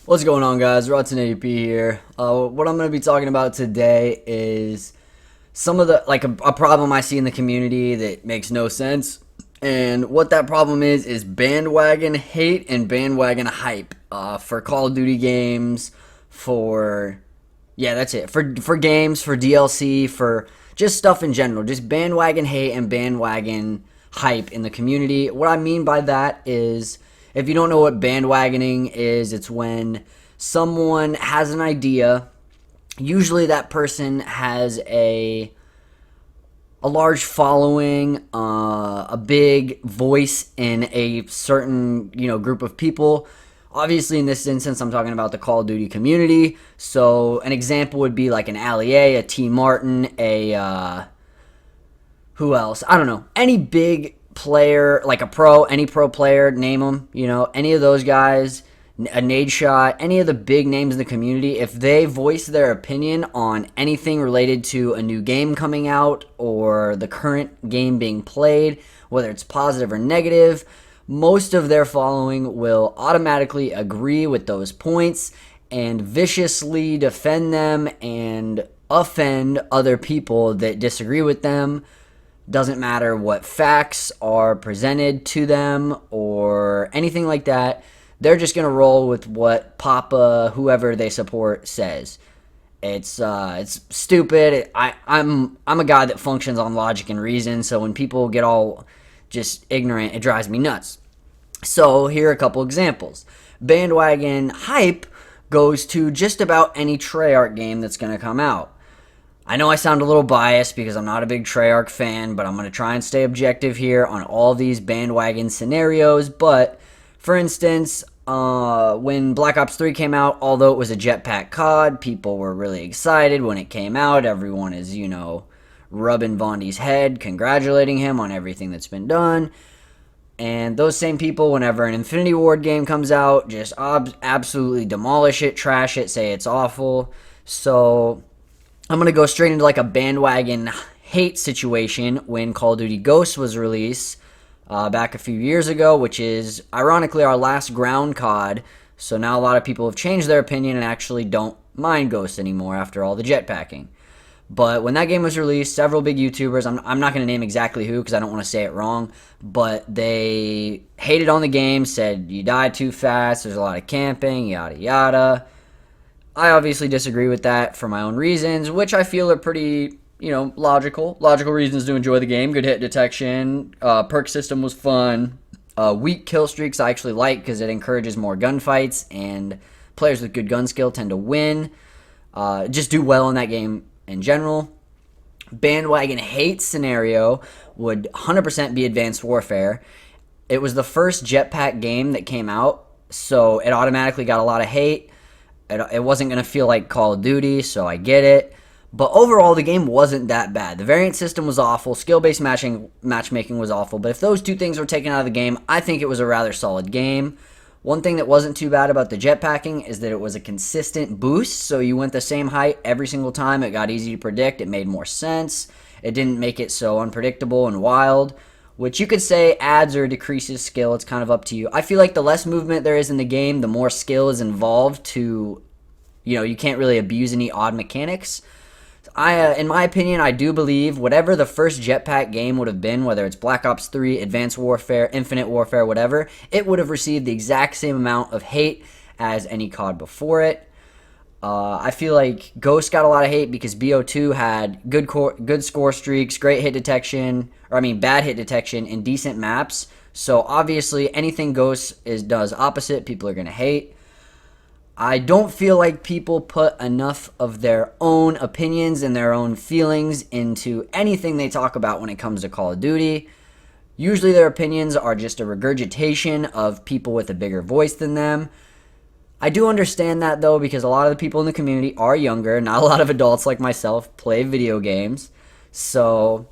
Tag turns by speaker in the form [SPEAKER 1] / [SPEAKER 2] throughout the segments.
[SPEAKER 1] What's going on, guys? Rotten AEP here. What I'm going to be talking about today is some of the a problem I see in the community that makes no sense, and what that problem is bandwagon hate and bandwagon hype for Call of Duty games, for that's it for games, for DLC, for just stuff in general, just bandwagon hate and bandwagon hype in the community. What I mean by that is, if you don't know what bandwagoning is, it's when someone has an idea. Usually that person has a large following, a big voice in a certain group of people. Obviously, in this instance, I'm talking about the Call of Duty community. So an example would be like an Allier, a T Martin, a who else? I don't know. Any big player, like a pro, any pro player, name them. Any of those guys, a Nade Shot, any of the big names in the community, if they voice their opinion on anything related to a new game coming out or the current game being played, whether it's positive or negative, most of their following will automatically agree with those points and viciously defend them and offend other people that disagree with them. Doesn't matter what facts are presented to them or anything like that. They're just going to roll with what Papa, whoever they support, says. It's stupid. I'm a guy that functions on logic and reason, so when people get all just ignorant, it drives me nuts. So here are a couple examples. Bandwagon hype goes to just about any Treyarch game that's going to come out. I know I sound a little biased because I'm not a big Treyarch fan, but I'm going to try and stay objective here on all these bandwagon scenarios. But, for instance, when Black Ops 3 came out, although it was a jetpack COD, people were really excited when it came out. Everyone is, rubbing Vondi's head, congratulating him on everything that's been done. And those same people, whenever an Infinity Ward game comes out, just absolutely demolish it, trash it, say it's awful. So I'm going to go straight into like a bandwagon hate situation when Call of Duty Ghosts was released back a few years ago, which is ironically our last ground COD. So now a lot of people have changed their opinion and actually don't mind Ghosts anymore after all the jetpacking. But when that game was released, several big YouTubers, I'm not going to name exactly who because I don't want to say it wrong, but they hated on the game, said you die too fast, there's a lot of camping, yada yada. I obviously disagree with that for my own reasons, which I feel are pretty, logical. Logical reasons to enjoy the game. Good hit detection. Perk system was fun. Weak kill streaks I actually like because it encourages more gunfights, and players with good gun skill tend to win. Just do well in that game in general. Bandwagon hate scenario would 100% be Advanced Warfare. It was the first jetpack game that came out, so it automatically got a lot of hate. It wasn't going to feel like Call of Duty, so I get it. But overall, the game wasn't that bad. The variant system was awful. Skill-based matchmaking was awful. But if those two things were taken out of the game, I think it was a rather solid game. One thing that wasn't too bad about the jetpacking is that it was a consistent boost. So you went the same height every single time. It got easy to predict. It made more sense. It didn't make it so unpredictable and wild, which you could say adds or decreases skill. It's kind of up to you. I feel like the less movement there is in the game, the more skill is involved to, you can't really abuse any odd mechanics. In my opinion, I do believe whatever the first jetpack game would have been, whether it's Black Ops 3, Advanced Warfare, Infinite Warfare, whatever, it would have received the exact same amount of hate as any COD before it. I feel like Ghost got a lot of hate because BO2 had good score streaks, great hit detection, bad hit detection, and decent maps. So obviously, anything Ghost does opposite, people are going to hate. I don't feel like people put enough of their own opinions and their own feelings into anything they talk about when it comes to Call of Duty. Usually their opinions are just a regurgitation of people with a bigger voice than them. I do understand that, though, because a lot of the people in the community are younger. Not a lot of adults like myself play video games. So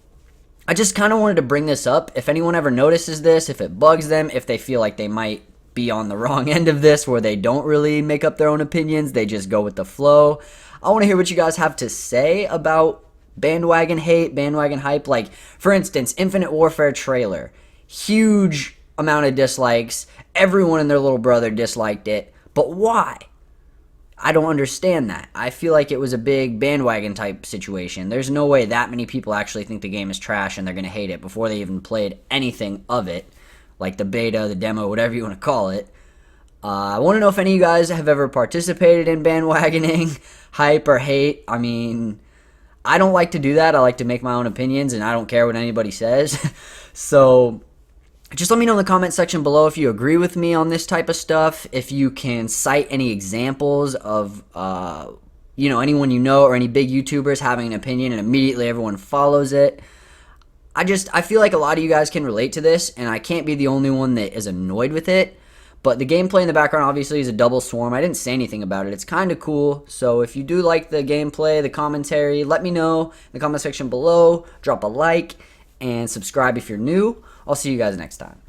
[SPEAKER 1] I just kind of wanted to bring this up. If anyone ever notices this, if it bugs them, if they feel like they might be on the wrong end of this where they don't really make up their own opinions, they just go with the flow. I want to hear what you guys have to say about bandwagon hate, bandwagon hype. Like, for instance, Infinite Warfare trailer. Huge amount of dislikes. Everyone and their little brother disliked it. But why? I don't understand that. I feel like it was a big bandwagon type situation. There's no way that many people actually think the game is trash and they're going to hate it before they even played anything of it, like the beta, the demo, whatever you want to call it. I want to know if any of you guys have ever participated in bandwagoning, hype, or hate. I mean, I don't like to do that. I like to make my own opinions, and I don't care what anybody says. So just let me know in the comment section below if you agree with me on this type of stuff, if you can cite any examples of, anyone you know or any big YouTubers having an opinion and immediately everyone follows it. I feel like a lot of you guys can relate to this, and I can't be the only one that is annoyed with it. But the gameplay in the background obviously is a double swarm. I didn't say anything about it. It's kind of cool. So if you do like the gameplay, the commentary, let me know in the comment section below. Drop a like and subscribe if you're new. I'll see you guys next time.